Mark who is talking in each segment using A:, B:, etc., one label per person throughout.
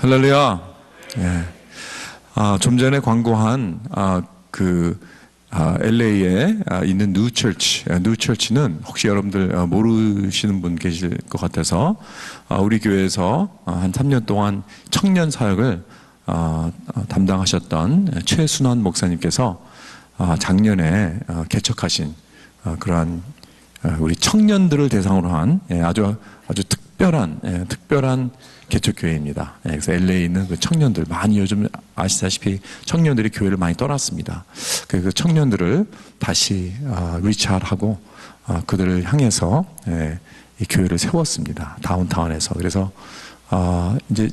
A: 할렐루야. 예. 좀 전에 광고한 LA에 있는 뉴처치는 혹시 여러분들 모르시는 분 계실 것 같아서 우리 교회에서 한 3년 동안 청년 사역을 담당하셨던 최순환 목사님께서 작년에 개척하신 그러한 우리 청년들을 대상으로 한 아주 특별한 개척교회입니다. 그래서 LA에 있는 그 청년들, 많이 요즘 아시다시피 청년들이 교회를 많이 떠났습니다. 그 청년들을 다시 리차하고 그들을 향해서 이 교회를 세웠습니다. 다운타운에서. 그래서 이제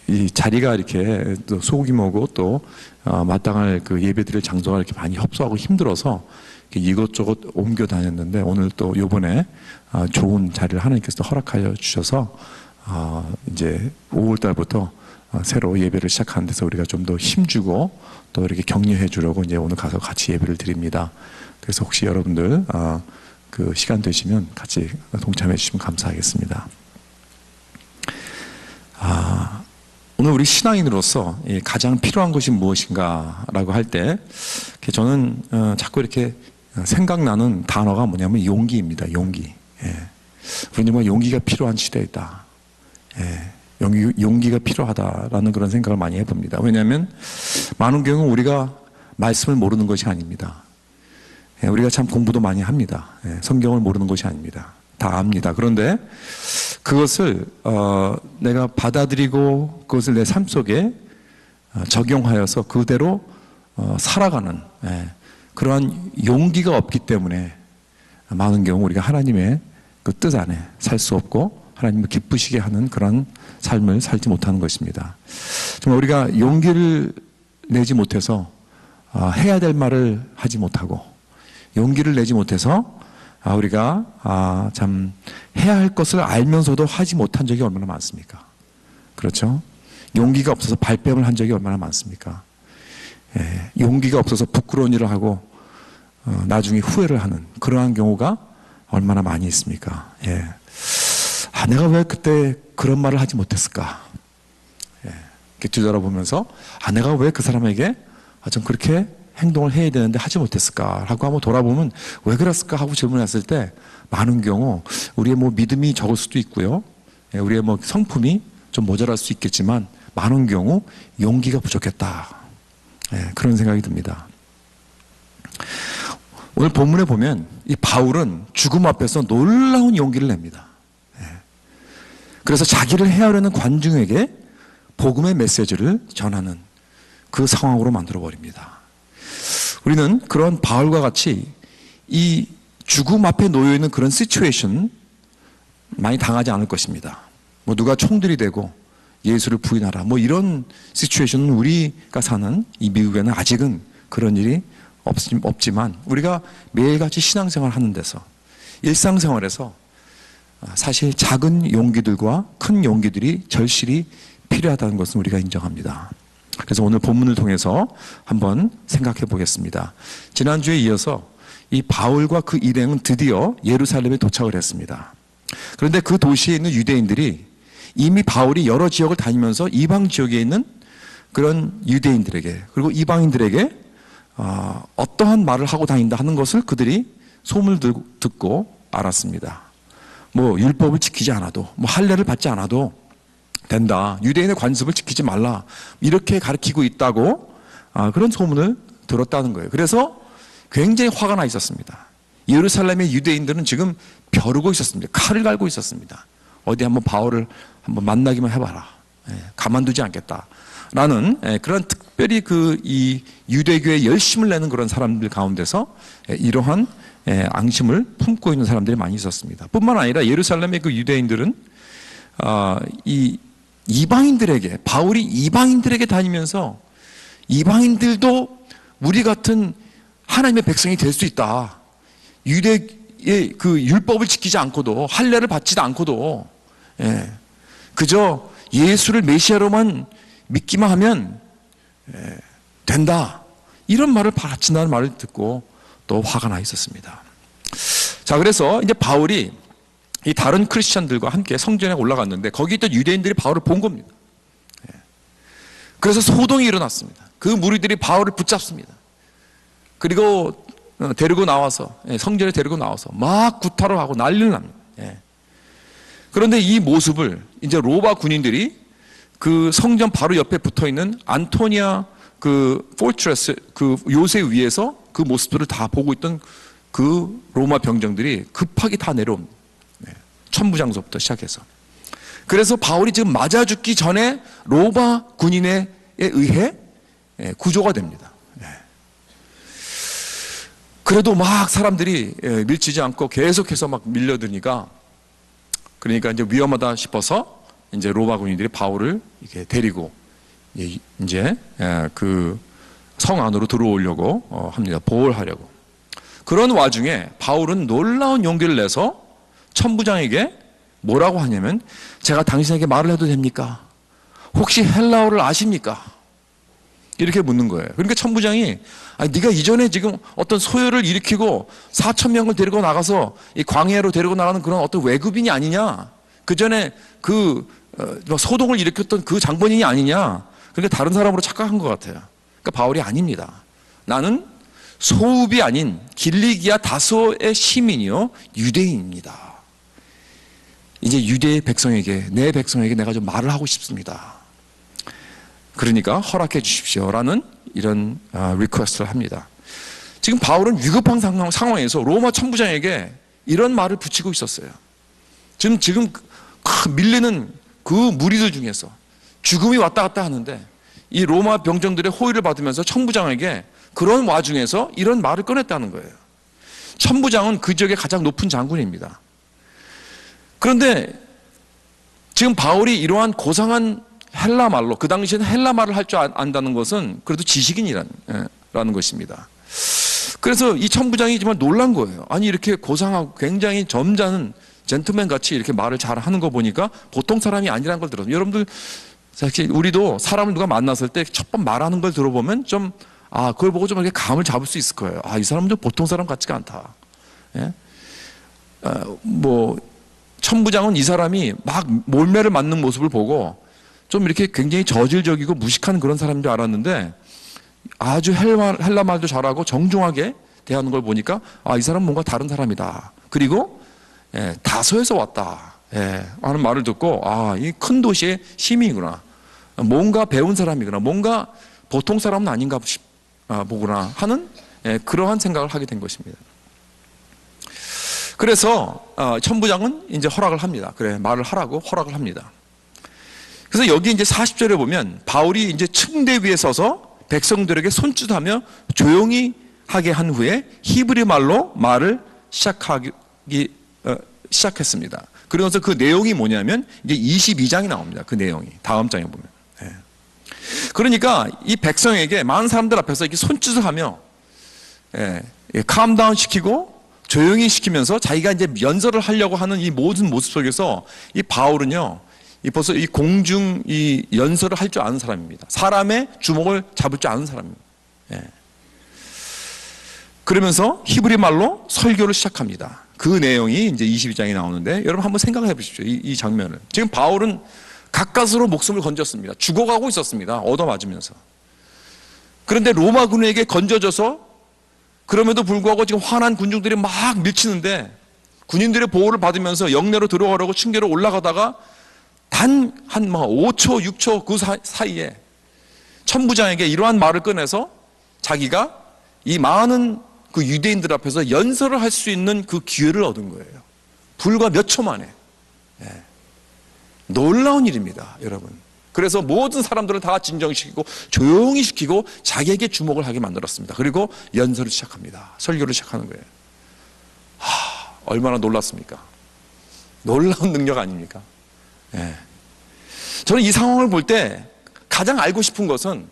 A: 이 자리가 이렇게 또 소규모고 또 마땅할 그 예배드릴 장소가 이렇게 많이 협소하고 힘들어서 이것저것 옮겨 다녔는데 오늘 또 요번에 좋은 자리를 하나님께서 허락하여 주셔서 이제 5월 달부터 새로 예배를 시작하는 데서 우리가 좀 더 힘주고 또 이렇게 격려해 주려고 이제 오늘 가서 같이 예배를 드립니다. 그래서 혹시 여러분들 그 시간 되시면 같이 동참해 주시면 감사하겠습니다. 오늘 우리 신앙인으로서 가장 필요한 것이 무엇인가라고 할 때 저는 자꾸 이렇게 생각나는 단어가 뭐냐면 용기입니다. 용기. 우리 정말 용기가 필요한 시대에 있다. 용기가 필요하다라는 그런 생각을 많이 해봅니다. 왜냐하면 많은 경우 우리가 말씀을 모르는 것이 아닙니다. 우리가 참 공부도 많이 합니다. 성경을 모르는 것이 아닙니다. 다 압니다. 그런데 그것을 내가 받아들이고 그것을 내 삶 속에 적용하여서 그대로 살아가는 그러한 용기가 없기 때문에 많은 경우 우리가 하나님의 그 뜻 안에 살 수 없고 하나님을 기쁘시게 하는 그런 삶을 살지 못하는 것입니다. 정말 우리가 용기를 내지 못해서 해야 될 말을 하지 못하고 용기를 내지 못해서 우리가 참 해야 할 것을 알면서도 하지 못한 적이 얼마나 많습니까? 그렇죠? 용기가 없어서 발뺌을 한 적이 얼마나 많습니까? 용기가 없어서 부끄러운 일을 하고 나중에 후회를 하는 그러한 경우가 얼마나 많이 있습니까? 내가 왜 그때 그런 말을 하지 못했을까? 이렇게 뒤돌아보면서 내가 왜 그 사람에게 좀 그렇게 행동을 해야 되는데 하지 못했을까? 라고 한번 돌아보면 왜 그랬을까? 하고 질문했을 때 많은 경우 우리의 믿음이 적을 수도 있고요. 우리의 성품이 좀 모자랄 수 있겠지만 많은 경우 용기가 부족했다. 그런 생각이 듭니다. 오늘 본문에 보면 이 바울은 죽음 앞에서 놀라운 용기를 냅니다. 그래서 자기를 해하려는 관중에게 복음의 메시지를 전하는 그 상황으로 만들어버립니다. 우리는 그런 바울과 같이 이 죽음 앞에 놓여있는 그런 시츄에이션 많이 당하지 않을 것입니다. 누가 총들이 되고 예수를 부인하라 이런 시츄에이션은 우리가 사는 이 미국에는 아직은 그런 일이 없지만 우리가 매일같이 신앙생활 하는 데서 일상생활에서 사실 작은 용기들과 큰 용기들이 절실히 필요하다는 것은 우리가 인정합니다. 그래서 오늘 본문을 통해서 한번 생각해 보겠습니다. 지난주에 이어서 이 바울과 그 일행은 드디어 예루살렘에 도착을 했습니다. 그런데 그 도시에 있는 유대인들이 이미 바울이 여러 지역을 다니면서 이방 지역에 있는 그런 유대인들에게 그리고 이방인들에게 어떠한 말을 하고 다닌다 하는 것을 그들이 소문을 듣고 알았습니다. 율법을 지키지 않아도 할례를 받지 않아도 된다. 유대인의 관습을 지키지 말라. 이렇게 가르치고 있다고 그런 소문을 들었다는 거예요. 그래서 굉장히 화가 나 있었습니다. 예루살렘의 유대인들은 지금 벼르고 있었습니다. 칼을 갈고 있었습니다. 어디 한번 바울을 한번 만나기만 해봐라. 가만두지 않겠다. 라는 그런 특별히 이 유대교에 열심을 내는 그런 사람들 가운데서 이러한 앙심을 품고 있는 사람들이 많이 있었습니다. 뿐만 아니라 예루살렘의 그 유대인들은 이 이방인들에게 바울이 이방인들에게 다니면서 이방인들도 우리 같은 하나님의 백성이 될 수 있다. 유대의 그 율법을 지키지 않고도 할례를 받지도 않고도 그저 예수를 메시아로만 믿기만 하면 된다. 이런 말을 바라친다는 말을 듣고 또 화가 나 있었습니다. 자, 그래서 이제 바울이 이 다른 크리스천들과 함께 성전에 올라갔는데 거기 있던 유대인들이 바울을 본 겁니다. 그래서 소동이 일어났습니다. 그 무리들이 바울을 붙잡습니다. 그리고 데리고 나와서, 성전에 데리고 나와서 막 구타를 하고 난리를 납니다. 그런데 이 모습을 이제 로마 군인들이 그 성전 바로 옆에 붙어 있는 안토니아 그 포트레스, 그 요새 위에서 그 모습들을 다 보고 있던 그 로마 병정들이 급하게 다 내려옵니다. 천부장소부터 시작해서. 그래서 바울이 지금 맞아 죽기 전에 로마 군인에 의해 구조가 됩니다. 그래도 막 사람들이 밀치지 않고 계속해서 막 밀려드니까, 그러니까 이제 위험하다 싶어서 이제 로마 군인들이 바울을 이렇게 데리고 이제 그 성 안으로 들어오려고 합니다. 보호하려고. 그런 와중에 바울은 놀라운 용기를 내서 천부장에게 뭐라고 하냐면, 제가 당신에게 말을 해도 됩니까? 혹시 헬라어를 아십니까? 이렇게 묻는 거예요. 그러니까 천부장이, 아니, 네가 이전에 지금 어떤 소요를 일으키고 4,000명을 데리고 나가서 이 광야로 데리고 나가는 그런 어떤 외국인이 아니냐? 그 전에 그 소동을 일으켰던 그 장본인이 아니냐? 그러니까 다른 사람으로 착각한 것 같아요. 그러니까 바울이 아닙니다. 나는 소읍이 아닌 길리기아 다소의 시민이요 유대인입니다. 이제 유대의 백성에게, 내 백성에게 내가 좀 말을 하고 싶습니다. 그러니까 허락해 주십시오라는 이런 리퀘스트를 합니다. 지금 바울은 위급한 상황에서 로마 천부장에게 이런 말을 붙이고 있었어요. 지금 밀리는 그 무리들 중에서 죽음이 왔다 갔다 하는데 이 로마 병정들의 호의를 받으면서 천부장에게 그런 와중에서 이런 말을 꺼냈다는 거예요. 천부장은 그 지역의 가장 높은 장군입니다. 그런데 지금 바울이 이러한 고상한 헬라 말로, 그 당시에는 헬라 말을 할 줄 안다는 것은 그래도 지식인이라는 것입니다. 그래서 이 천부장이 정말 놀란 거예요. 아니, 이렇게 고상하고 굉장히 점잖은 젠틀맨 같이 이렇게 말을 잘 하는 거 보니까 보통 사람이 아니라는 걸 들었어요. 여러분들, 사실 우리도 사람을 누가 만났을 때 첫 번 말하는 걸 들어보면 좀, 그걸 보고 좀 이렇게 감을 잡을 수 있을 거예요. 이 사람도 보통 사람 같지가 않다. 예? 천부장은 이 사람이 막 몰매를 맞는 모습을 보고 좀 이렇게 굉장히 저질적이고 무식한 그런 사람인 줄 알았는데, 아주 헬라 말도 잘하고 정중하게 대하는 걸 보니까 이 사람은 뭔가 다른 사람이다. 그리고 다소에서 왔다 하는 말을 듣고 이 큰 도시의 시민이구나, 뭔가 배운 사람이구나, 뭔가 보통 사람은 아닌가 보구나 하는 그러한 생각을 하게 된 것입니다. 그래서 천부장은 이제 허락을 합니다. 그래, 말을 하라고 허락을 합니다. 그래서 여기 이제 40절에 보면 바울이 이제 층대 위에 서서 백성들에게 손짓하며 조용히 하게 한 후에 히브리 말로 말을 시작했습니다. 그러면서 그 내용이 뭐냐면 이제 22장이 나옵니다. 그 내용이 다음 장에 보면. 그러니까 이 백성에게 많은 사람들 앞에서 이렇게 손짓을 하며 캄다운 시키고 조용히 시키면서 자기가 이제 연설을 하려고 하는 이 모든 모습 속에서 이 바울은요, 벌써 이 공중 이 연설을 할 줄 아는 사람입니다. 사람의 주목을 잡을 줄 아는 사람입니다. 그러면서 히브리 말로 설교를 시작합니다. 그 내용이 이제 22장에 나오는데, 여러분 한번 생각해 보십시오. 이 장면을. 지금 바울은 가까스로 목숨을 건졌습니다. 죽어가고 있었습니다. 얻어맞으면서. 그런데 로마 군에게 건져져서, 그럼에도 불구하고 지금 화난 군중들이 막 밀치는데 군인들의 보호를 받으면서 영내로 들어가려고 층계로 올라가다가 단 한 5초, 6초 그 사이에 천부장에게 이러한 말을 꺼내서 자기가 이 많은 그 유대인들 앞에서 연설을 할 수 있는 그 기회를 얻은 거예요. 불과 몇 초 만에. 놀라운 일입니다, 여러분. 그래서 모든 사람들을 다 진정시키고 조용히 시키고 자기에게 주목을 하게 만들었습니다. 그리고 연설을 시작합니다. 설교를 시작하는 거예요. 얼마나 놀랐습니까? 놀라운 능력 아닙니까? 저는 이 상황을 볼 때 가장 알고 싶은 것은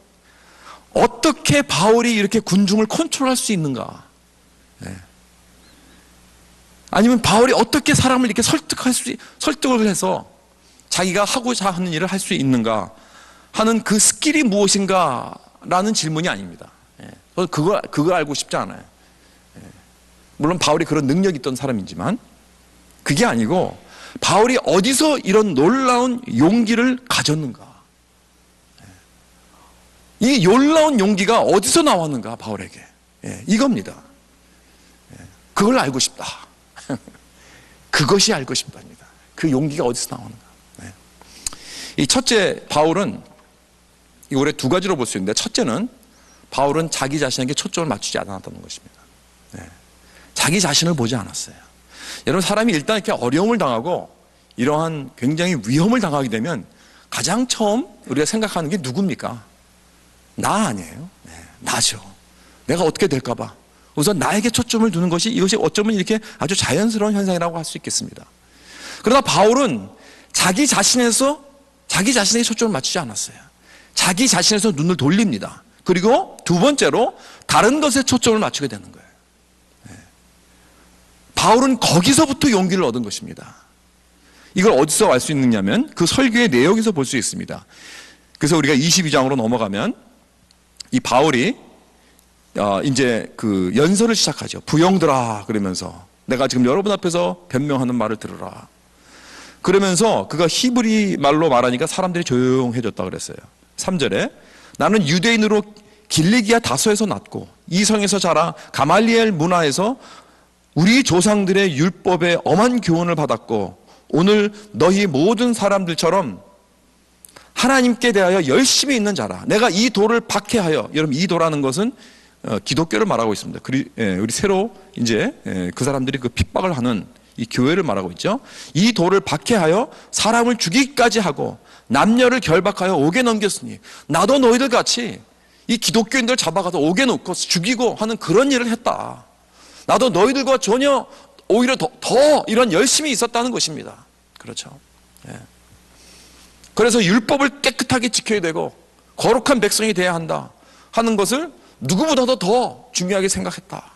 A: 어떻게 바울이 이렇게 군중을 컨트롤할 수 있는가? 아니면 바울이 어떻게 사람을 이렇게 설득을 해서 자기가 하고자 하는 일을 할 수 있는가 하는 그 스킬이 무엇인가 라는 질문이 아닙니다. 그걸 알고 싶지 않아요. 물론 바울이 그런 능력이 있던 사람이지만 그게 아니고 바울이 어디서 이런 놀라운 용기를 가졌는가, 이 놀라운 용기가 어디서 나왔는가, 바울에게. 이겁니다. 그걸 알고 싶다. 그것이 알고 싶답니다. 그 용기가 어디서 나오는가. 이 첫째, 바울은 올해 두 가지로 볼 수 있는데, 첫째는 바울은 자기 자신에게 초점을 맞추지 않았다는 것입니다. 자기 자신을 보지 않았어요. 여러분, 사람이 일단 이렇게 어려움을 당하고 이러한 굉장히 위험을 당하게 되면 가장 처음 우리가 생각하는 게 누굽니까? 나 아니에요? 나죠. 내가 어떻게 될까봐. 우선 나에게 초점을 두는 것이, 이것이 어쩌면 이렇게 아주 자연스러운 현상이라고 할 수 있겠습니다. 그러나 바울은 자기 자신에게 초점을 맞추지 않았어요. 자기 자신에서 눈을 돌립니다. 그리고 두 번째로 다른 것에 초점을 맞추게 되는 거예요. 바울은 거기서부터 용기를 얻은 것입니다. 이걸 어디서 알 수 있느냐면 그 설교의 내용에서 볼 수 있습니다. 그래서 우리가 22장으로 넘어가면 이 바울이 이제 그 연설을 시작하죠. 부형들아, 그러면서 내가 지금 여러분 앞에서 변명하는 말을 들으라. 그러면서 그가 히브리 말로 말하니까 사람들이 조용해졌다 그랬어요. 3절에 나는 유대인으로 길리기아 다소에서 났고 이 성에서 자라 가말리엘 문화에서 우리 조상들의 율법에 엄한 교훈을 받았고 오늘 너희 모든 사람들처럼 하나님께 대하여 열심히 있는 자라. 내가 이 도를 박해하여, 여러분 이 도라는 것은 기독교를 말하고 있습니다. 우리 새로 이제 그 사람들이 그 핍박을 하는 이 교회를 말하고 있죠. 이 도를 박해하여 사람을 죽이기까지 하고 남녀를 결박하여 옥에 넘겼으니 나도 너희들 같이 이 기독교인들 잡아가서 옥에 놓고 죽이고 하는 그런 일을 했다. 나도 너희들과 전혀 오히려 더 이런 열심히 있었다는 것입니다. 그렇죠. 그래서 율법을 깨끗하게 지켜야 되고 거룩한 백성이 돼야 한다 하는 것을 누구보다도 더 중요하게 생각했다.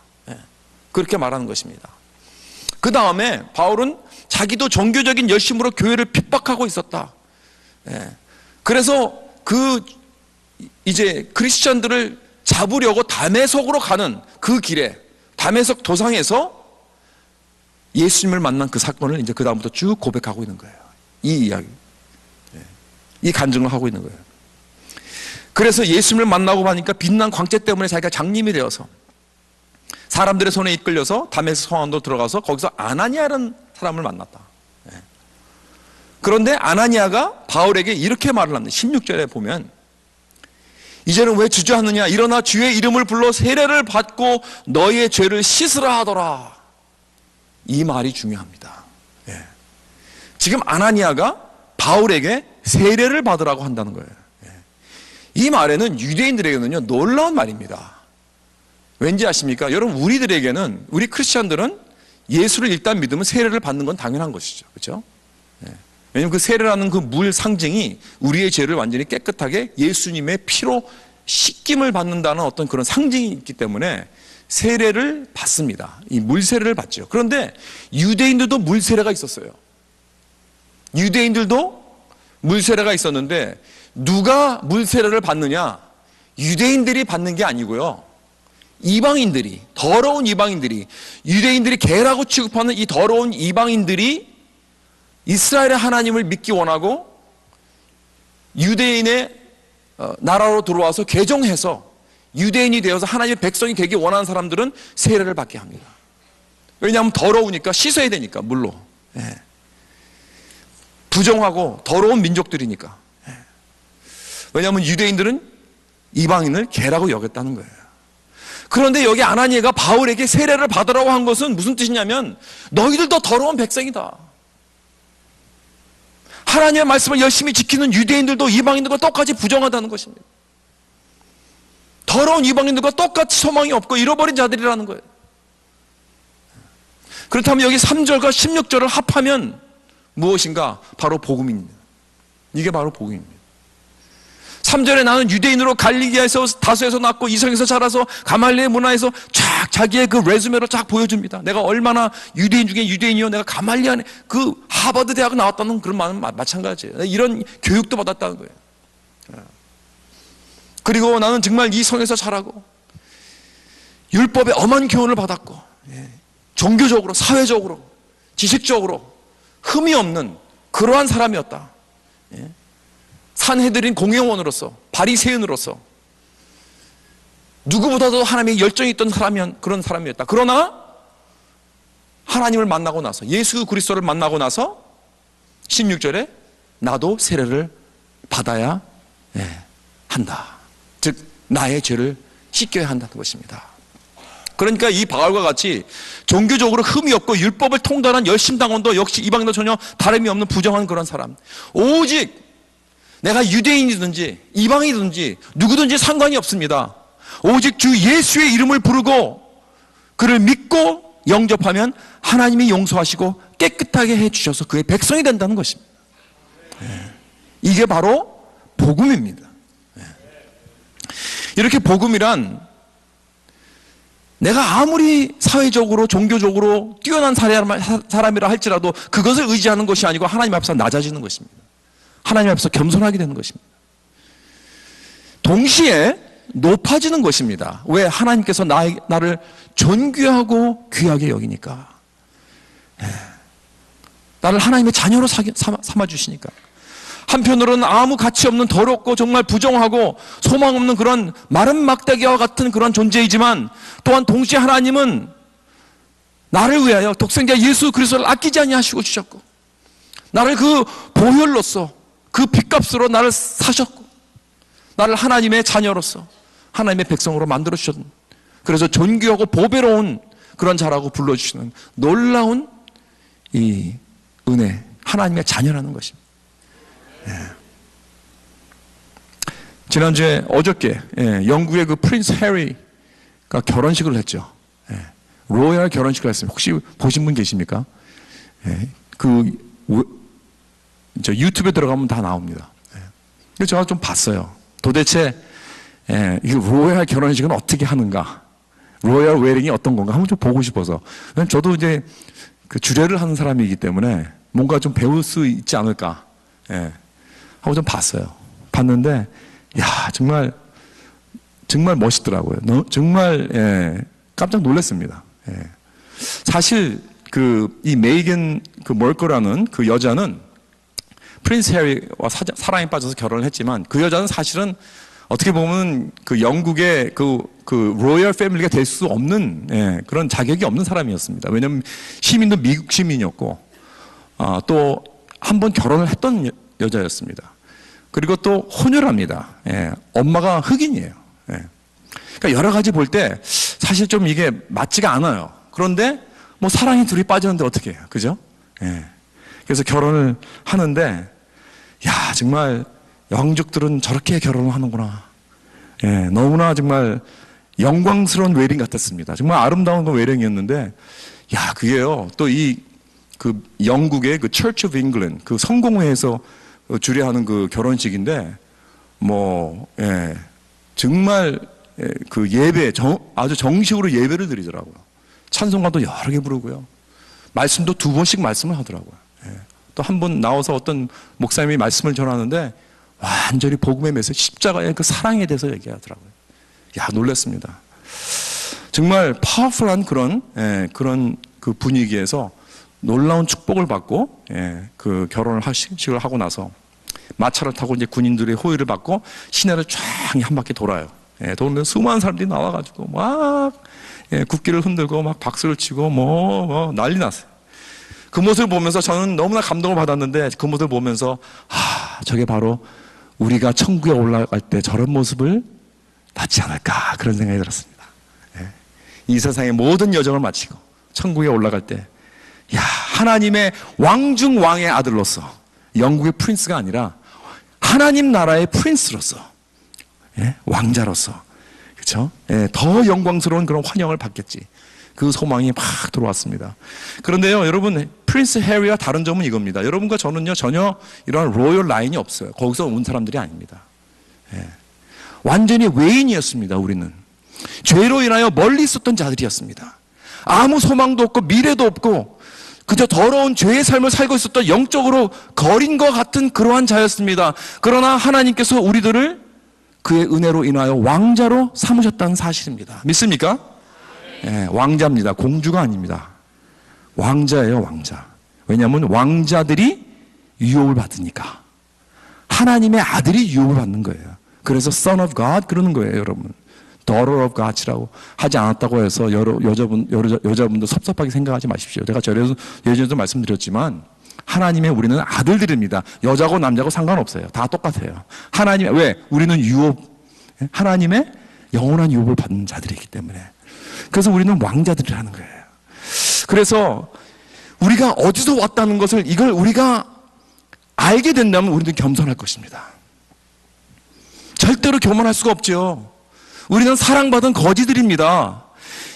A: 그렇게 말하는 것입니다. 그 다음에 바울은 자기도 종교적인 열심으로 교회를 핍박하고 있었다. 그래서 이제 크리스천들을 잡으려고 다메섹으로 가는 그 길에 다메섹 도상에서 예수님을 만난 그 사건을 이제 그 다음부터 쭉 고백하고 있는 거예요. 이 이야기, 이 간증을 하고 있는 거예요. 그래서 예수님을 만나고 하니까 빛난 광채 때문에 자기가 장님이 되어서 사람들의 손에 이끌려서 다메섹 성안도 들어가서 거기서 아나니아라는 사람을 만났다. 그런데 아나니아가 바울에게 이렇게 말을 합니다. 16절에 보면 이제는 왜 주저하느냐, 일어나 주의 이름을 불러 세례를 받고 너희의 죄를 씻으라 하더라. 이 말이 중요합니다. 지금 아나니아가 바울에게 세례를 받으라고 한다는 거예요. 이 말에는 유대인들에게는요 놀라운 말입니다. 왠지 아십니까? 여러분, 우리들에게는, 우리 크리스천들은 예수를 일단 믿으면 세례를 받는 건 당연한 것이죠. 그렇죠? 왜냐하면 그 세례라는 그 물 상징이 우리의 죄를 완전히 깨끗하게 예수님의 피로 씻김을 받는다는 어떤 그런 상징이 있기 때문에 세례를 받습니다. 이 물세례를 받죠. 그런데 유대인들도 물세례가 있었어요. 유대인들도 물세례가 있었는데 누가 물세례를 받느냐? 유대인들이 받는 게 아니고요, 이방인들이, 더러운 이방인들이, 유대인들이 개라고 취급하는 이 더러운 이방인들이 이스라엘의 하나님을 믿기 원하고 유대인의 나라로 들어와서 개종해서 유대인이 되어서 하나님의 백성이 되기 원하는 사람들은 세례를 받게 합니다. 왜냐하면 더러우니까 씻어야 되니까, 물로. 부정하고 더러운 민족들이니까. 왜냐하면 유대인들은 이방인을 개라고 여겼다는 거예요. 그런데 여기 아나니아가 바울에게 세례를 받으라고 한 것은 무슨 뜻이냐면 너희들도 더러운 백성이다. 하나님의 말씀을 열심히 지키는 유대인들도 이방인들과 똑같이 부정하다는 것입니다. 더러운 이방인들과 똑같이 소망이 없고 잃어버린 자들이라는 거예요. 그렇다면 여기 3절과 16절을 합하면 무엇인가? 바로 복음입니다. 이게 바로 복음입니다. 3절에 나는 유대인으로 갈릴리아에서 다소에서 났고 이성에서 자라서 가말리엘 문화에서 쫙 자기의 그 레주메를 쫙 보여줍니다. 내가 얼마나 유대인 중에 유대인이요, 내가 가말리엘 그 하버드 대학 나왔다는 그런 말은 마찬가지예요. 이런 교육도 받았다는 거예요. 그리고 나는 정말 이 성에서 자라고 율법에 엄한 교훈을 받았고 종교적으로, 사회적으로, 지식적으로 흠이 없는 그러한 사람이었다. 산헤드린 공회원으로서, 바리새인으로서 누구보다도 하나님의 열정이 있던 그런 사람이었다. 그러나 하나님을 만나고 나서, 예수 그리스도를 만나고 나서 16절에 나도 세례를 받아야 한다. 즉 나의 죄를 씻겨야 한다는 것입니다. 그러니까 이 바울과 같이 종교적으로 흠이 없고 율법을 통달한 열심당원도 역시 이방인도 전혀 다름이 없는 부정한 그런 사람, 오직 내가 유대인이든지 이방인이든지 누구든지 상관이 없습니다. 오직 주 예수의 이름을 부르고 그를 믿고 영접하면 하나님이 용서하시고 깨끗하게 해주셔서 그의 백성이 된다는 것입니다. 이게 바로 복음입니다. 이렇게 복음이란 내가 아무리 사회적으로 종교적으로 뛰어난 사람이라 할지라도 그것을 의지하는 것이 아니고 하나님 앞에서 낮아지는 것입니다. 하나님 앞에서 겸손하게 되는 것입니다. 동시에 높아지는 것입니다. 왜? 하나님께서 나를 존귀하고 귀하게 여기니까. 나를 하나님의 자녀로 삼아주시니까. 한편으로는 아무 가치 없는 더럽고 정말 부정하고 소망 없는 그런 마른 막대기와 같은 그런 존재이지만, 또한 동시에 하나님은 나를 위하여 독생자 예수 그리스도를 아끼지 아니하시고 주셨고, 나를 그 보혈로서 그 핏값으로 나를 사셨고, 나를 하나님의 자녀로서 하나님의 백성으로 만들어 주셨는, 그래서 존귀하고 보배로운 그런 자라고 불러주시는 놀라운 이 은혜, 하나님의 자녀라는 것입니다. 지난주에 어저께 영국의 그 프린스 해리가 결혼식을 했죠. 로얄 결혼식을 했습니다. 혹시 보신 분 계십니까? 저 유튜브에 들어가면 다 나옵니다. 그래서 제가 좀 봤어요. 도대체 이 로얄 결혼식은 어떻게 하는가? 로얄 웨딩이 어떤 건가? 한번 좀 보고 싶어서. 저도 이제 그 주례를 하는 사람이기 때문에 뭔가 좀 배울 수 있지 않을까? 하고 좀 봤어요. 봤는데, 야, 정말 멋있더라고요. 정말, 깜짝 놀랐습니다. 사실, 이 메이건 멀커라는 그 여자는 프린스 해리와 사랑에 빠져서 결혼을 했지만, 그 여자는 사실은 어떻게 보면 그 영국의 그 로열 패밀리가 될 수 없는, 그런 자격이 없는 사람이었습니다. 왜냐면 시민도 미국 시민이었고, 또 한 번 결혼을 했던 여자였습니다. 그리고 또 혼혈합니다. 엄마가 흑인이에요. 그러니까 여러 가지 볼 때 사실 좀 이게 맞지가 않아요. 그런데 뭐 사랑이 둘이 빠졌는데 어떻게 해요? 그죠? 그래서 결혼을 하는데, 야, 정말 영족들은 저렇게 결혼을 하는구나. 너무나 정말 영광스러운 웨딩 같았습니다. 정말 아름다운 웨딩이었는데, 야, 그게요. 또 그 영국의 그 Church of England, 그 성공회에서 주례하는 그 결혼식인데, 정말 그 예배, 아주 정식으로 예배를 드리더라고요. 찬송가도 여러 개 부르고요. 말씀도 2번씩 말씀을 하더라고요. 또 한 번 나와서 어떤 목사님이 말씀을 전하는데, 완전히 복음의 메시지, 십자가의 그 사랑에 대해서 얘기하더라고요. 야, 놀랐습니다. 정말 파워풀한 그런 그 분위기에서 놀라운 축복을 받고, 그 결혼식을 하고 나서 마차를 타고 이제 군인들의 호의를 받고 시내를 쫙 한 바퀴 돌아요. 도는데 수많은 사람들이 나와가지고 막 국기를 흔들고 막 박수를 치고 난리 났어요. 그 모습을 보면서 저는 너무나 감동을 받았는데, 그 모습을 보면서 저게 바로 우리가 천국에 올라갈 때 저런 모습을 낳지 않을까, 그런 생각이 들었습니다. 이 세상의 모든 여정을 마치고 천국에 올라갈 때, 야, 하나님의 왕중 왕의 아들로서, 영국의 프린스가 아니라 하나님 나라의 프린스로서, 왕자로서, 그렇죠? 더 영광스러운 그런 환영을 받겠지. 그 소망이 막 들어왔습니다. 그런데요, 여러분, 프린스 해리와 다른 점은 이겁니다. 여러분과 저는요, 전혀 이런 로열 라인이 없어요. 거기서 온 사람들이 아닙니다. 완전히 외인이었습니다. 우리는 죄로 인하여 멀리 있었던 자들이었습니다. 아무 소망도 없고 미래도 없고 그저 더러운 죄의 삶을 살고 있었던, 영적으로 거린 것 같은 그러한 자였습니다. 그러나 하나님께서 우리들을 그의 은혜로 인하여 왕자로 삼으셨다는 사실입니다. 믿습니까? 왕자입니다. 공주가 아닙니다. 왕자예요, 왕자. 왜냐하면 왕자들이 유업을 받으니까. 하나님의 아들이 유업을 받는 거예요. 그래서 Son of God 그러는 거예요, 여러분. daughter of God이라고 하지 않았다고 해서 여자분도 섭섭하게 생각하지 마십시오. 제가 예전에도 말씀드렸지만 하나님의 우리는 아들들입니다. 여자고 남자고 상관없어요. 다 똑같아요. 하나님의, 왜? 우리는 하나님의 영원한 유업을 받는 자들이기 때문에. 그래서 우리는 왕자들이라는 거예요. 그래서 우리가 어디서 왔다는 것을, 이걸 우리가 알게 된다면 우리는 겸손할 것입니다. 절대로 교만할 수가 없죠. 우리는 사랑받은 거지들입니다.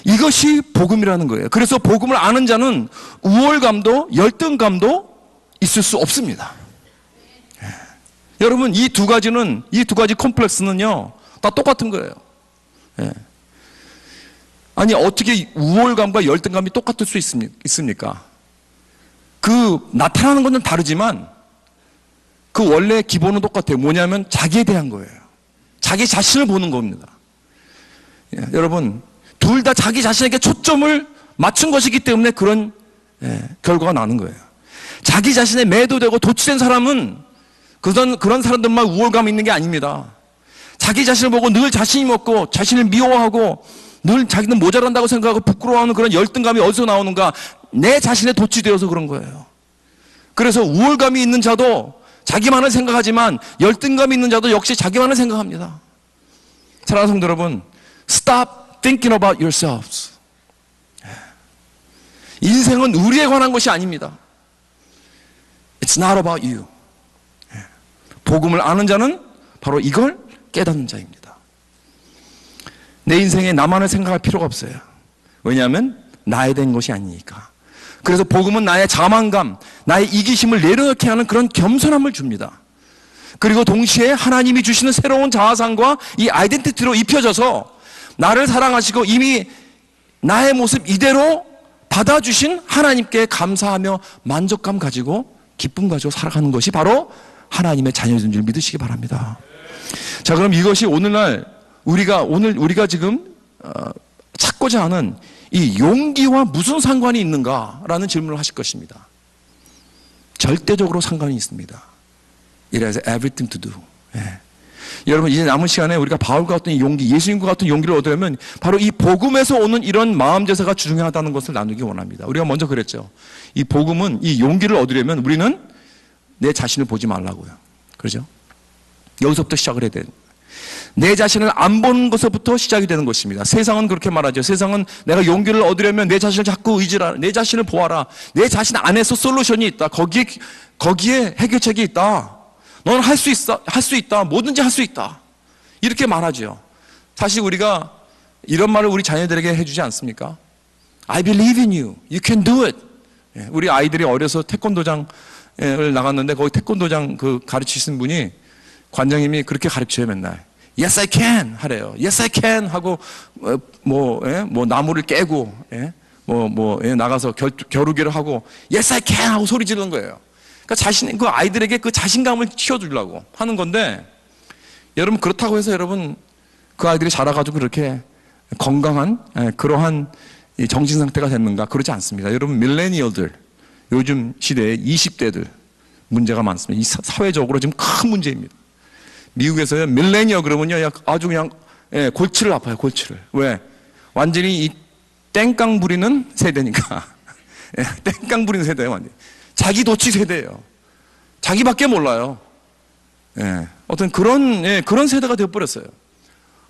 A: 이것이 복음이라는 거예요. 그래서 복음을 아는 자는 우월감도 열등감도 있을 수 없습니다. 예. 여러분, 이 두 가지 콤플렉스는요, 다 똑같은 거예요. 예. 아니, 어떻게 우월감과 열등감이 똑같을 수 있습니까? 나타나는 건 다르지만 그 원래 기본은 똑같아요. 뭐냐면 자기에 대한 거예요. 자기 자신을 보는 겁니다. 예, 여러분, 둘 다 자기 자신에게 초점을 맞춘 것이기 때문에 그런 결과가 나는 거예요. 자기 자신에 매도되고 도취된 사람은 그런 사람들만 우월감이 있는 게 아닙니다. 자기 자신을 보고 늘 자신이 없고 자신을 미워하고 늘 자기는 모자란다고 생각하고 부끄러워하는 그런 열등감이 어디서 나오는가? 내 자신에 도취되어서 그런 거예요. 그래서 우월감이 있는 자도 자기만을 생각하지만 열등감이 있는 자도 역시 자기만을 생각합니다. 사랑하는 성도 여러분, stop thinking about yourselves. 인생은 우리에 관한 것이 아닙니다. It's not about you. 복음을 아는 자는 바로 이걸 깨닫는 자입니다. 내 인생에 나만을 생각할 필요가 없어요. 왜냐하면 나에 대한 것이 아니니까. 그래서 복음은 나의 자만감, 나의 이기심을 내려놓게 하는 그런 겸손함을 줍니다. 그리고 동시에 하나님이 주시는 새로운 자아상과 이 아이덴티티로 입혀져서 나를 사랑하시고 이미 나의 모습 이대로 받아주신 하나님께 감사하며 만족감 가지고 기쁨 가지고 살아가는 것이 바로 하나님의 자녀인 줄 믿으시기 바랍니다. 자, 그럼 이것이 오늘날 우리가 지금 찾고자 하는 이 용기와 무슨 상관이 있는가라는 질문을 하실 것입니다. 절대적으로 상관이 있습니다. It has everything to do. 예. 여러분, 이제 남은 시간에 우리가 바울과 같은 이 용기, 예수님과 같은 용기를 얻으려면 바로 이 복음에서 오는 이런 마음 제사가 중요하다는 것을 나누기 원합니다. 우리가 먼저 그랬죠. 이 복음은, 이 용기를 얻으려면 우리는 내 자신을 보지 말라고요. 그렇죠? 여기서부터 시작을 해야 돼요. 내 자신을 안 보는 것부터 시작이 되는 것입니다. 세상은 그렇게 말하죠. 세상은 내가 용기를 얻으려면 내 자신을 자꾸 의지하라. 내 자신을 보아라. 내 자신 안에서 솔루션이 있다. 거기에 해결책이 있다. 너는 할 수 있다. 뭐든지 할 수 있다. 이렇게 말하죠. 사실 우리가 이런 말을 우리 자녀들에게 해주지 않습니까? I believe in you. You can do it. 우리 아이들이 어려서 태권도장을 나갔는데 거기 태권도장 가르치신 분이 관장님이 그렇게 가르쳐요, 맨날. Yes, I can 하래요. Yes, I can 하고 나무를 깨고 나가서 겨루기를 하고 Yes, I can 하고 소리 지르는 거예요. 그러니까 그 아이들에게 그 자신감을 키워주려고 하는 건데, 여러분, 그렇다고 해서 여러분 그 아이들이 자라가지고 그렇게 건강한 그러한 정신 상태가 됐는가? 그러지 않습니다. 여러분, 밀레니얼들, 요즘 시대의 20대들 문제가 많습니다. 이 사회적으로 지금 큰 문제입니다. 미국에서요, 밀레니얼 그러면요, 아주 그냥 골치를 아파요, 골치를. 왜? 완전히 이 땡깡 부리는 세대니까. 땡깡 부리는 세대예요, 완전히. 자기 도취 세대예요. 자기밖에 몰라요. 어떤 그런 세대가 되어버렸어요.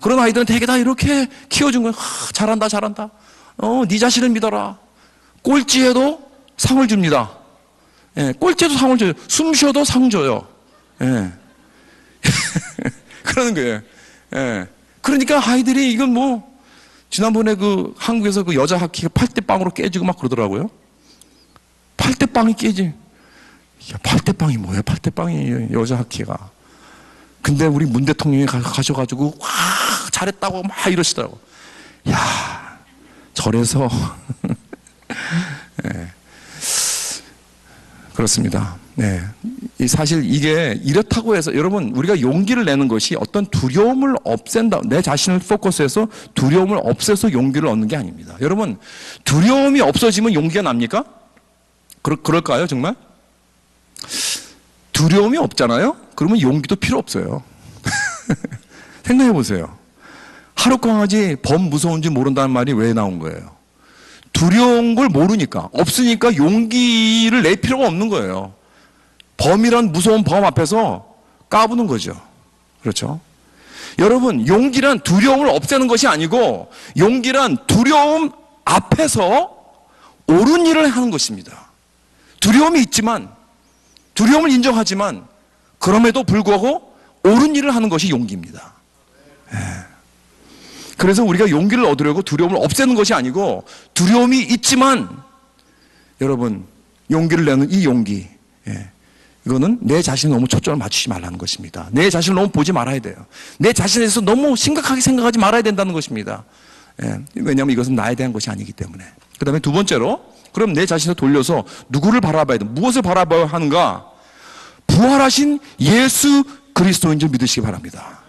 A: 그런 아이들은 되게 다 이렇게 키워준 거예요. 잘한다, 잘한다. 네 자신을 믿어라. 꼴찌해도 상을 줍니다. 꼴찌해도 상을 줘요. 숨 쉬어도 상 줘요. 그러는 거예요. 그러니까 아이들이 이건 지난번에 한국에서 여자 하키가 8대 빵으로 깨지고 막 그러더라고요. 8대 빵이 깨지. 야, 8대 빵이 뭐야? 8대 빵이 여자 하키가. 근데 우리 문 대통령이 가셔가지고 와 잘했다고 막 이러시더라고. 야, 저래서 그렇습니다. 사실 이게 이렇다고 해서 여러분, 우리가 용기를 내는 것이 어떤 두려움을 없앤다, 내 자신을 포커스해서 두려움을 없애서 용기를 얻는 게 아닙니다. 여러분, 두려움이 없어지면 용기가 납니까? 그럴까요, 정말? 두려움이 없잖아요? 그러면 용기도 필요 없어요. 생각해 보세요. 하루 강아지 범 무서운지 모른다는 말이 왜 나온 거예요? 두려운 걸 모르니까, 없으니까 용기를 낼 필요가 없는 거예요. 범이란 무서운 범 앞에서 까부는 거죠. 그렇죠? 여러분, 용기란 두려움을 없애는 것이 아니고 용기란 두려움 앞에서 옳은 일을 하는 것입니다. 두려움이 있지만, 두려움을 인정하지만 그럼에도 불구하고 옳은 일을 하는 것이 용기입니다. 그래서 우리가 용기를 얻으려고 두려움을 없애는 것이 아니고, 두려움이 있지만 여러분, 용기를 내는 이 용기, 이거는 내 자신에 너무 초점을 맞추지 말라는 것입니다. 내 자신을 너무 보지 말아야 돼요. 내 자신에 대해서 너무 심각하게 생각하지 말아야 된다는 것입니다. 왜냐하면 이것은 나에 대한 것이 아니기 때문에. 그 다음에 두 번째로, 그럼 내 자신을 돌려서 누구를 바라봐야 돼? 무엇을 바라봐야 하는가? 부활하신 예수 그리스도인 줄 믿으시기 바랍니다.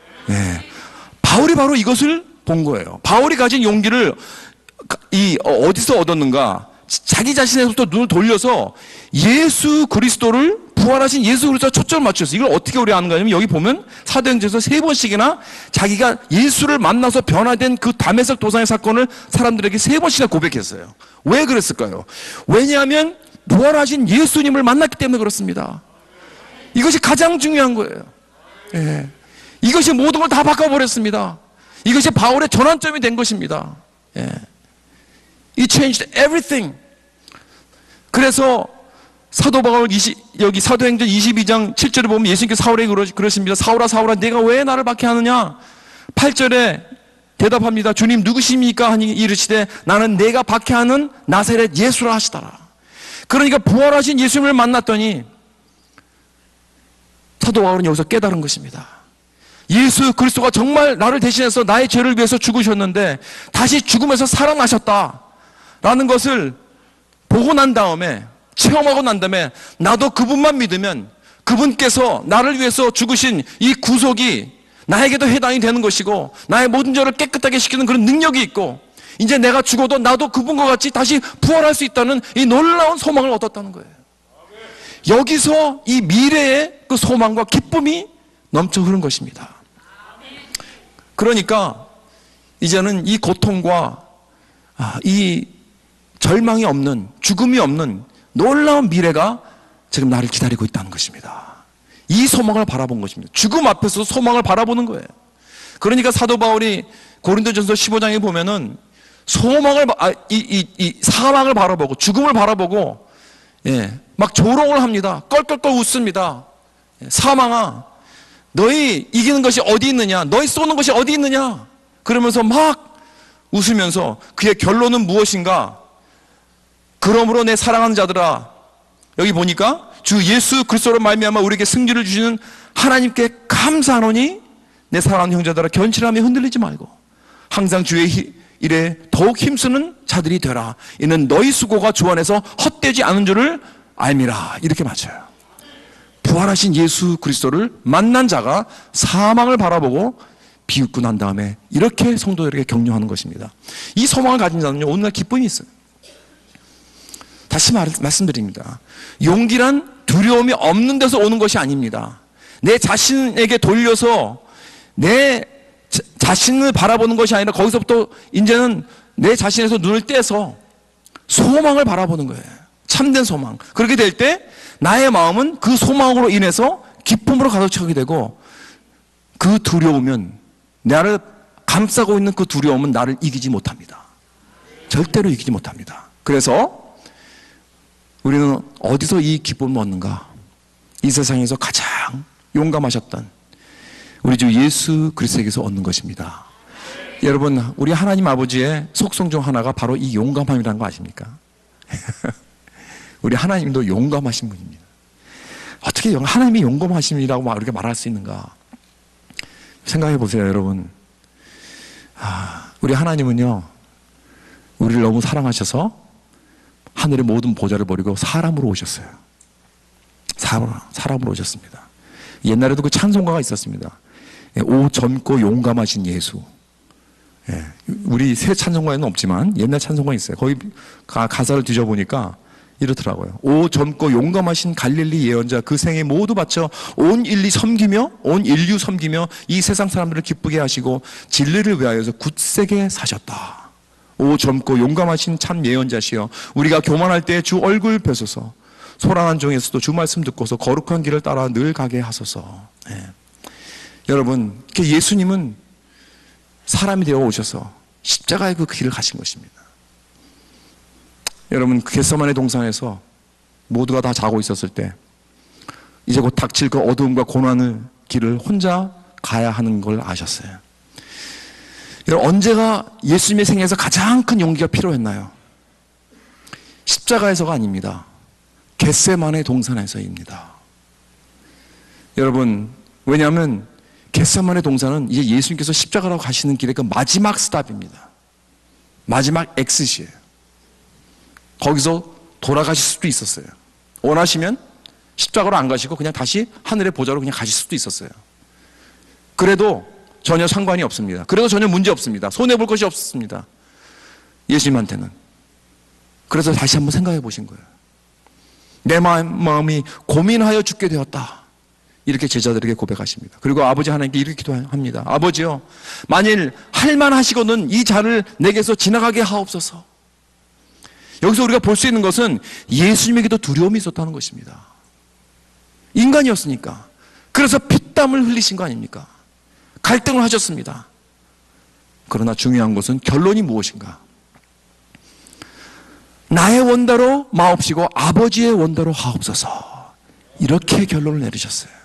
A: 바울이 바로 이것을 본 거예요. 바울이 가진 용기를 어디서 얻었는가? 자기 자신에서부터 눈을 돌려서 예수 그리스도를, 부활하신 예수 그리스도에 초점을 맞췄어요. 이걸 어떻게 우리가 아는가 하면, 여기 보면 사도행전에서 3번씩이나 자기가 예수를 만나서 변화된 그 다메섹 도상의 사건을 사람들에게 3번씩이나 고백했어요. 왜 그랬을까요? 왜냐하면 부활하신 예수님을 만났기 때문에 그렇습니다. 이것이 가장 중요한 거예요. 이것이 모든 걸 다 바꿔버렸습니다. 이것이 바울의 전환점이 된 것입니다. It changed everything. 그래서 사도 바울 여기 사도행전 22장 7절에 보면 예수님께서 사울에게 그러십니다. 사울아 사울아 네가 왜 나를 박해하느냐? 8절에 대답합니다. 주님 누구십니까? 하니 이르시되 나는 내가 박해하는 나사렛 예수라 하시더라. 그러니까 부활하신 예수님을 만났더니 사도 바울은 여기서 깨달은 것입니다. 예수 그리스도가 정말 나를 대신해서 나의 죄를 위해서 죽으셨는데 다시 죽음에서 살아나셨다라는 것을 보고 난 다음에, 체험하고 난 다음에, 나도 그분만 믿으면 그분께서 나를 위해서 죽으신 이 구속이 나에게도 해당이 되는 것이고, 나의 모든 죄를 깨끗하게 시키는 그런 능력이 있고, 이제 내가 죽어도 나도 그분과 같이 다시 부활할 수 있다는 이 놀라운 소망을 얻었다는 거예요. 여기서 이 미래의 그 소망과 기쁨이 넘쳐 흐른 것입니다. 그러니까 이제는 이 고통과 이 절망이 없는, 죽음이 없는 놀라운 미래가 지금 나를 기다리고 있다는 것입니다. 이 소망을 바라본 것입니다. 죽음 앞에서 소망을 바라보는 거예요. 그러니까 사도 바울이 고린도전서 15장에 보면은 사망을 바라보고 죽음을 바라보고 막 조롱을 합니다. 껄껄껄 웃습니다. 사망아, 너희 이기는 것이 어디 있느냐? 너희 쏘는 것이 어디 있느냐? 그러면서 막 웃으면서 그의 결론은 무엇인가? 그러므로 내 사랑하는 자들아, 여기 보니까 주 예수 그리스도로 말미암아 우리에게 승리를 주시는 하나님께 감사하노니 내 사랑하는 형제들아 견실함에 흔들리지 말고 항상 주의 일에 더욱 힘쓰는 자들이 되라. 이는 너희 수고가 주 안에서 헛되지 않은 줄을 알미라. 이렇게 맞춰요. 부활하신 예수 그리스도를 만난 자가 사망을 바라보고 비웃고 난 다음에 이렇게 성도들에게 격려하는 것입니다. 이 소망을 가진 자는요, 오늘날 기쁨이 있어요. 다시 말씀드립니다. 용기란 두려움이 없는 데서 오는 것이 아닙니다. 내 자신에게 돌려서 내 자신을 바라보는 것이 아니라 거기서부터 이제는 내 자신에서 눈을 떼서 소망을 바라보는 거예요. 참된 소망. 그렇게 될 때 나의 마음은 그 소망으로 인해서 기쁨으로 가득 차게 되고, 그 두려움은, 나를 감싸고 있는 그 두려움은 나를 이기지 못합니다. 절대로 이기지 못합니다. 그래서 우리는 어디서 이 기쁨을 얻는가? 이 세상에서 가장 용감하셨던 우리 주 예수 그리스도에게서 얻는 것입니다. 여러분, 우리 하나님 아버지의 속성 중 하나가 바로 이 용감함이라는 거 아십니까? 우리 하나님도 용감하신 분입니다. 어떻게 하나님이 용감하심이라고 이렇게 말할 수 있는가? 생각해 보세요, 여러분. 우리 하나님은요, 우리를 너무 사랑하셔서 하늘의 모든 보좌를 버리고 사람으로 오셨어요. 사람으로 오셨습니다. 옛날에도 그 찬송가가 있었습니다. 오 젊고 용감하신 예수. 우리 새 찬송가에는 없지만 옛날 찬송가 있어요. 거기 가사를 뒤져보니까 이렇더라고요. 오 젊고 용감하신 갈릴리 예언자 그 생에 모두 바쳐 온 인류 섬기며 이 세상 사람들을 기쁘게 하시고 진리를 위하여서 굳세게 사셨다. 오 젊고 용감하신 참 예언자시여 우리가 교만할 때 주 얼굴 뵈소서. 소란한 중에서도 주 말씀 듣고서 거룩한 길을 따라 늘 가게 하소서. 여러분 예수님은 사람이 되어 오셔서 십자가의 그 길을 가신 것입니다. 여러분 겟세마네 동산에서 모두가 다 자고 있었을 때 이제 곧 닥칠 그 어두움과 고난의 길을 혼자 가야 하는 걸 아셨어요. 여러분 언제가 예수님의 생애에서 가장 큰 용기가 필요했나요? 십자가에서가 아닙니다. 겟세마네 동산에서입니다. 여러분 왜냐하면 겟세마네 동산은 이제 예수님께서 십자가로 가시는 길의 그 마지막 스탑입니다. 마지막 엑싯이에요. 거기서 돌아가실 수도 있었어요. 원하시면 십자가로 안 가시고 그냥 다시 하늘의 보좌로 그냥 가실 수도 있었어요. 그래도 전혀 상관이 없습니다. 그래도 전혀 문제 없습니다. 손해볼 것이 없습니다. 예수님한테는. 그래서 다시 한번 생각해 보신 거예요. 내 마음이 고민하여 죽게 되었다. 이렇게 제자들에게 고백하십니다. 그리고 아버지 하나님께 이렇게 기도합니다. 아버지요, 만일 할만하시거든 이 잔을 내게서 지나가게 하옵소서. 여기서 우리가 볼 수 있는 것은 예수님에게도 두려움이 있었다는 것입니다. 인간이었으니까. 그래서 피땀을 흘리신 거 아닙니까? 갈등을 하셨습니다. 그러나 중요한 것은 결론이 무엇인가? 나의 원대로 마옵시고 아버지의 원대로 하옵소서. 이렇게 결론을 내리셨어요.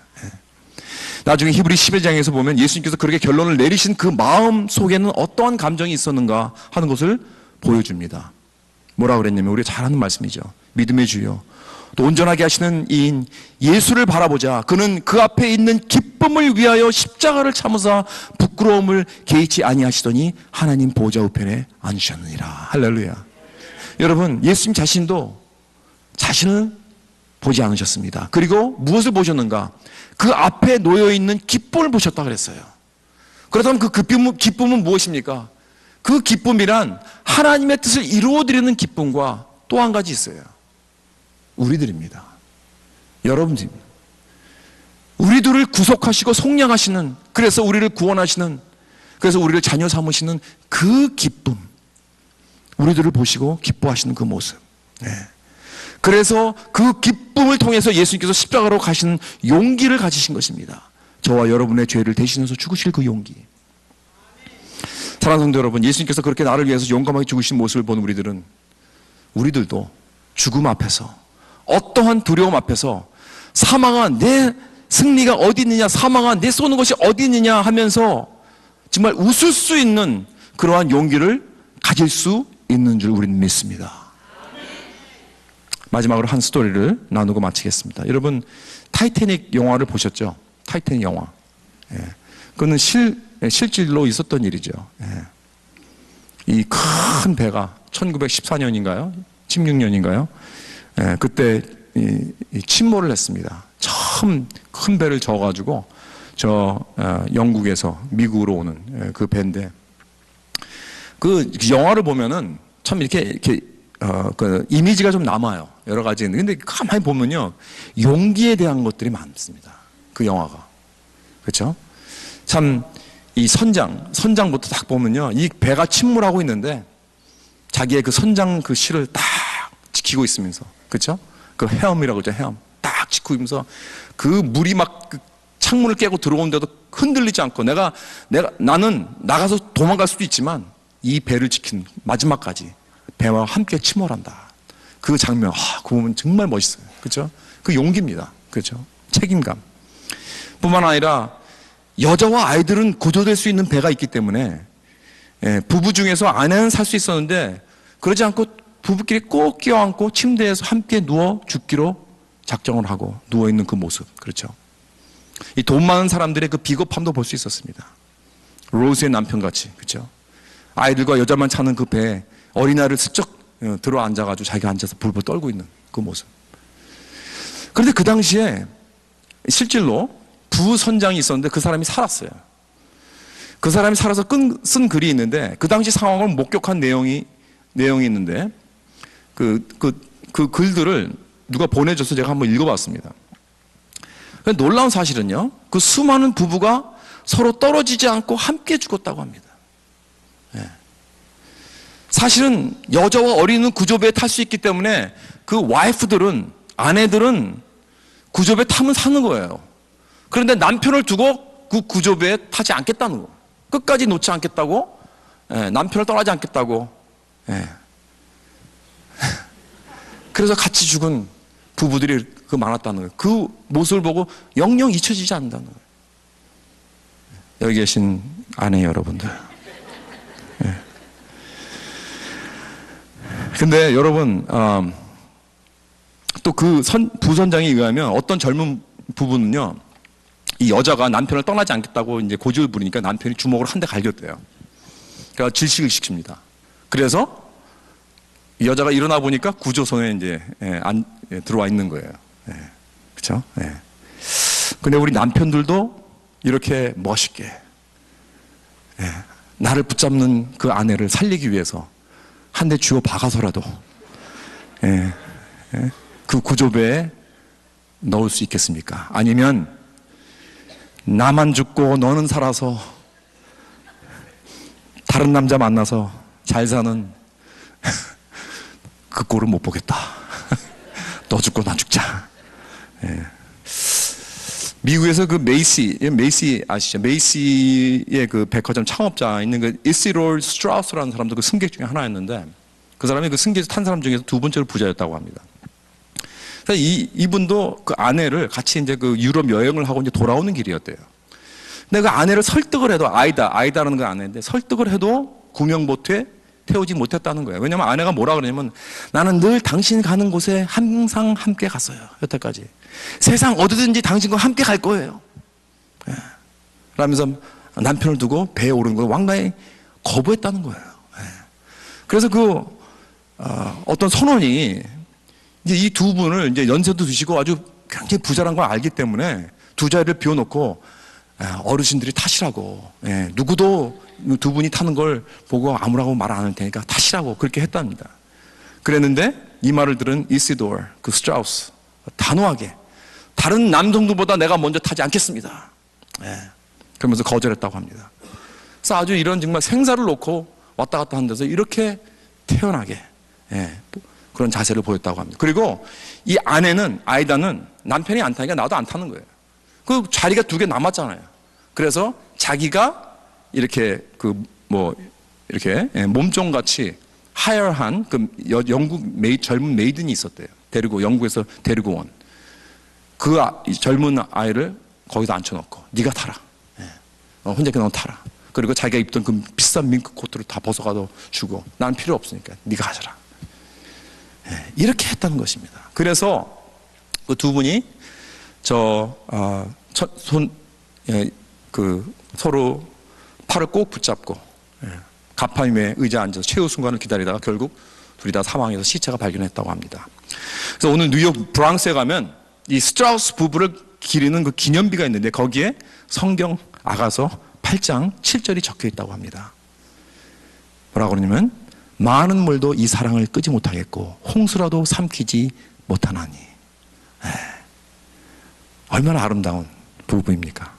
A: 나중에 히브리 11장에서 보면 예수님께서 그렇게 결론을 내리신 그 마음 속에는 어떠한 감정이 있었는가 하는 것을 보여줍니다. 뭐라 그랬냐면 우리가 잘 아는 말씀이죠. 믿음의 주여 또 온전하게 하시는 이인 예수를 바라보자. 그는 그 앞에 있는 기쁨을 위하여 십자가를 참으사 부끄러움을 개의치 아니하시더니 하나님 보좌 우편에 앉으셨느니라. 할렐루야. 여러분 예수님 자신도 자신을 보지 않으셨습니다. 그리고 무엇을 보셨는가? 그 앞에 놓여있는 기쁨을 보셨다 그랬어요. 그렇다면 그 기쁨은 무엇입니까? 그 기쁨이란 하나님의 뜻을 이루어드리는 기쁨과 또 한 가지 있어요. 우리들입니다. 여러분들입니다. 우리들을 구속하시고 속량하시는, 그래서 우리를 구원하시는, 그래서 우리를 자녀 삼으시는 그 기쁨, 우리들을 보시고 기뻐하시는 그 모습. 그래서 그 기쁨을 통해서 예수님께서 십자가로 가시는 용기를 가지신 것입니다. 저와 여러분의 죄를 대신해서 죽으실 그 용기. 사랑하는 성도 여러분, 예수님께서 그렇게 나를 위해서 용감하게 죽으신 모습을 본 우리들도 죽음 앞에서, 어떠한 두려움 앞에서 사망아 내 승리가 어디 있느냐, 사망아 내 쏘는 것이 어디 있느냐 하면서 정말 웃을 수 있는 그러한 용기를 가질 수 있는 줄 우리는 믿습니다. 마지막으로 한 스토리를 나누고 마치겠습니다. 여러분 타이타닉 영화를 보셨죠? 타이타닉 영화. 그거는 실질로 있었던 일이죠. 이 큰 배가 1914년인가요? 16년인가요? 그때 침몰을 했습니다. 처음 큰 배를 져가지고 영국에서 미국으로 오는 그 배인데, 그 영화를 보면은 참 이렇게 그 이미지가 좀 남아요. 여러 가지. 근데 가만히 보면요, 용기에 대한 것들이 많습니다. 그 영화가. 그렇죠? 참 이 선장부터 딱 보면요, 이 배가 침몰하고 있는데 자기의 그 선장 그 실을 딱 지키고 있으면서, 그렇죠? 그 헤엄이라고 그러죠. 헤엄 딱 지키고 있으면서 그 물이 막 그 창문을 깨고 들어오는데도 흔들리지 않고 나는 나가서 도망갈 수도 있지만 이 배를 지킨 마지막까지 배와 함께 침몰한다. 그 장면, 그거 보면 정말 멋있어요. 그렇죠? 그 용기입니다. 그렇죠? 책임감. 뿐만 아니라 여자와 아이들은 구조될 수 있는 배가 있기 때문에, 부부 중에서 아내는 살 수 있었는데 그러지 않고 부부끼리 꼭 껴안고 침대에서 함께 누워 죽기로 작정을 하고 누워있는 그 모습. 그렇죠? 이 돈 많은 사람들의 그 비겁함도 볼 수 있었습니다. 로즈의 남편같이. 그렇죠? 아이들과 여자만 차는 그 배에 어린아이를 슬쩍 들어 앉아가지고 자기가 앉아서 불불 떨고 있는 그 모습. 그런데 그 당시에 실질로 부선장이 있었는데 그 사람이 살았어요. 그 사람이 살아서 쓴 글이 있는데, 그 당시 상황을 목격한 내용이 있는데, 그 그 글들을 누가 보내줘서 제가 한번 읽어봤습니다. 놀라운 사실은요, 그 수많은 부부가 서로 떨어지지 않고 함께 죽었다고 합니다. 예. 사실은 여자와 어린이는 구조배에 탈 수 있기 때문에 그 와이프들은, 아내들은 구조배 타면 사는 거예요. 그런데 남편을 두고 그 구조배에 타지 않겠다는 거. 끝까지 놓지 않겠다고, 예, 남편을 떠나지 않겠다고. 예. 그래서 같이 죽은 부부들이 그 많았다는 거예요. 그 모습을 보고 영영 잊혀지지 않는다는 거예요. 여기 계신 아내 여러분들. 예. 근데 여러분, 또 그 부선장에 의하면 어떤 젊은 부부는요, 이 여자가 남편을 떠나지 않겠다고 이제 고집을 부리니까 남편이 주먹으로 한 대 갈겼대요. 그러니까 질식을 시킵니다. 그래서 이 여자가 일어나 보니까 구조선에 이제 들어와 있는 거예요. 그렇죠? 근데 우리 남편들도 이렇게 멋있게 나를 붙잡는 그 아내를 살리기 위해서 한 대 쥐어 박아서라도 그 구조배에 넣을 수 있겠습니까? 아니면 나만 죽고 너는 살아서 다른 남자 만나서 잘 사는 그 꼴을 못 보겠다. 너 죽고 나 죽자. 미국에서 그 메이시 아시죠? 메이시의 그 백화점 창업자 있는 그 이시돌 스트라우스라는 사람도 그 승객 중에 하나였는데, 그 사람이 그 승객에서 탄 사람 중에서 두 번째로 부자였다고 합니다. 그래서 이분도 그 아내를 같이 이제 그 유럽 여행을 하고 이제 돌아오는 길이었대요. 근데 그 아내를 설득을 해도, 아이다라는 그 아내인데, 설득을 해도 구명보트에 태우지 못했다는 거예요. 왜냐면 아내가 뭐라 그러냐면, 나는 늘 당신 가는 곳에 항상 함께 갔어요. 여태까지. 세상 어디든지 당신과 함께 갈 거예요. 라면서 남편을 두고 배에 오르는 걸 완강히 거부했다는 거예요. 그래서 어떤 선원이 이제 이 두 분을 이제 연세도 드시고 아주 굉장히 부자란 걸 알기 때문에 두 자리를 비워놓고 어르신들이 타시라고, 누구도 두 분이 타는 걸 보고 아무라고 말 안 할 테니까 타시라고 그렇게 했답니다. 그랬는데 이 말을 들은 이시도르, 그 스트라우스, 단호하게 다른 남성들보다 내가 먼저 타지 않겠습니다. 그러면서 거절했다고 합니다. 그래서 아주 이런 정말 생사를 놓고 왔다 갔다 하는 데서 이렇게 태연하게 그런 자세를 보였다고 합니다. 그리고 이 아내는, 아이다는 남편이 안 타니까 나도 안 타는 거예요. 그 자리가 두 개 남았잖아요. 그래서 자기가 이렇게 이렇게 몸종같이 하여한 그 영국 젊은 메이든이 있었대요. 영국에서 데리고 온 그 젊은 아이를 거기다 앉혀놓고 네가 타라. 혼자 그냥 타라. 그리고 자기가 입던 그 비싼 밍크 코트를 다 벗어가도 주고, 난 필요 없으니까 네가 가져라. 이렇게 했다는 것입니다. 그래서 그 두 분이 서로 팔을 꼭 붙잡고 가파임의 의자에 앉아서 최후 순간을 기다리다가 결국 둘이 다 사망해서 시체가 발견했다고 합니다. 그래서 오늘 뉴욕 브랑스에 가면 이 스트라우스 부부를 기리는 그 기념비가 있는데, 거기에 성경 아가서 8장 7절이 적혀 있다고 합니다. 뭐라고 그러냐면, 많은 물도 이 사랑을 끄지 못하겠고 홍수라도 삼키지 못하나니. 얼마나 아름다운 부부입니까?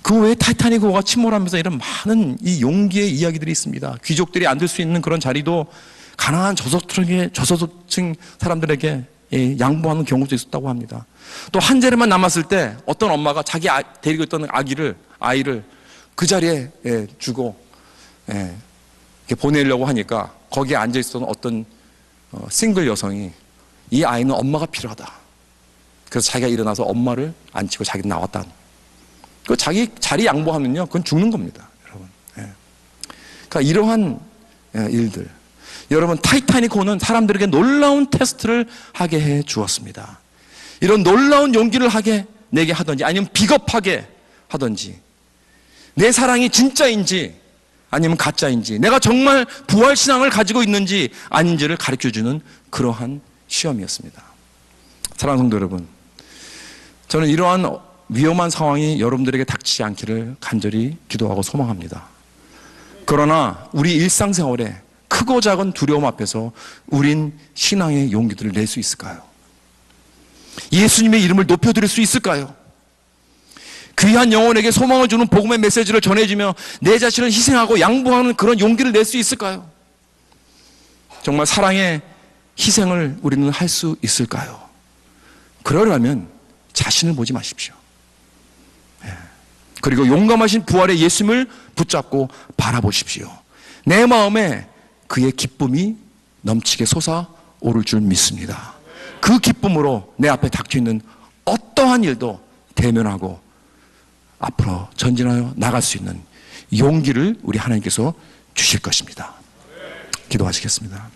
A: 그 외에 타이타닉호가 침몰하면서 이런 많은 이 용기의 이야기들이 있습니다. 귀족들이 앉을 수 있는 그런 자리도 가난한 저소득층 사람들에게 양보하는 경우도 있었다고 합니다. 또 한 자리만 남았을 때 어떤 엄마가 자기 데리고 있던 아이를 그 자리에 주고 이렇게 보내려고 하니까 거기에 앉아 있었던 어떤 싱글 여성이 이 아이는 엄마가 필요하다. 그래서 자기가 일어나서 엄마를 앉히고 자기는 나왔다. 그 자기 자리 양보하면요, 그건 죽는 겁니다, 여러분. 그러니까 이러한 일들. 여러분, 타이타닉호는 사람들에게 놀라운 테스트를 하게 해 주었습니다. 이런 놀라운 용기를 내게 하든지, 아니면 비겁하게 하든지, 내 사랑이 진짜인지 아니면 가짜인지, 내가 정말 부활신앙을 가지고 있는지 아닌지를 가르쳐주는 그러한 시험이었습니다. 사랑하는 성도 여러분, 저는 이러한 위험한 상황이 여러분들에게 닥치지 않기를 간절히 기도하고 소망합니다. 그러나 우리 일상생활에 크고 작은 두려움 앞에서 우린 신앙의 용기들을 낼 수 있을까요? 예수님의 이름을 높여드릴 수 있을까요? 귀한 영혼에게 소망을 주는 복음의 메시지를 전해주며 내 자신을 희생하고 양보하는 그런 용기를 낼 수 있을까요? 정말 사랑의 희생을 우리는 할 수 있을까요? 그러려면 자신을 보지 마십시오. 그리고 용감하신 부활의 예수님을 붙잡고 바라보십시오. 내 마음에 그의 기쁨이 넘치게 솟아오를 줄 믿습니다. 그 기쁨으로 내 앞에 닥쳐있는 어떠한 일도 대면하고 앞으로 전진하여 나갈 수 있는 용기를 우리 하나님께서 주실 것입니다. 기도하시겠습니다.